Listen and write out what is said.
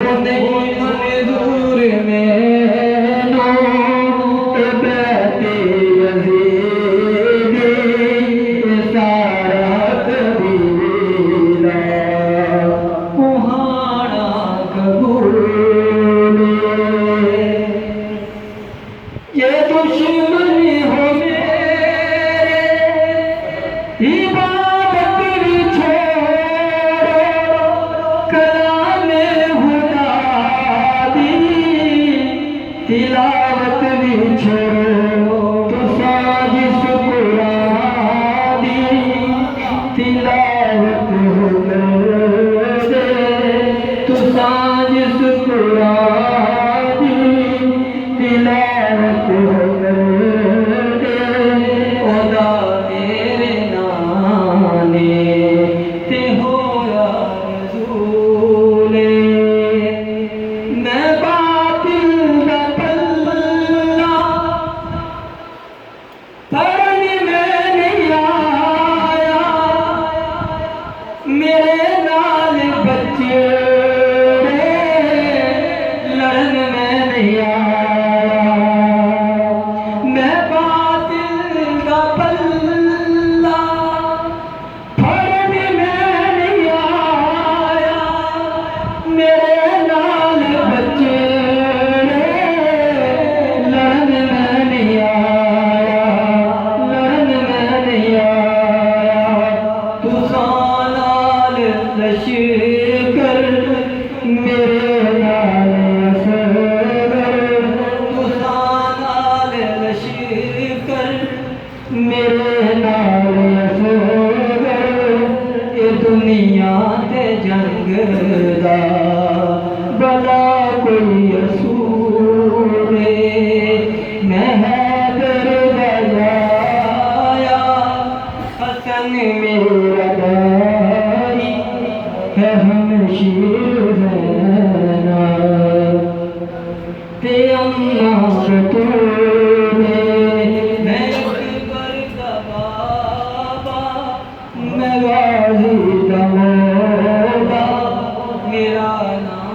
नहीं मंजूर में बैठे यजीदी सारा कबीला कुहाड़ा कबूल ये दुश्मनी हो मेरे इबादत भी छोड़ो कलामे खुदा दी तिलावत भी छोड़ो तो साजिश कुरान दी तिलावत हो दे तो साजिश कुरान दी तिलावत हो दे ओदा मेरे नाने ते होया रसूले मैं बातिल दा पल्ला पढ़ने में नहीं आया मेरे नाल बच्चे लड़न में नहीं आया मैं बातिल दा पल्ला पढ़ने में नहीं आया मेरे नाल बच्चे लड़न में नहीं आया लड़न में नहीं आया तुसां नाल लश्कर मेरे नाल असगर तुसां नाल लश्कर मेरे नाल असगर ए दुनिया ते जंग दा बड़ा कोई असूल मैं हैदर बजाया हसन मेरा दाई है हमशीर रहना ते अम्मा खतूने मैं अकबर दा बाबा मैं गाजी दा मौला मेरा नाम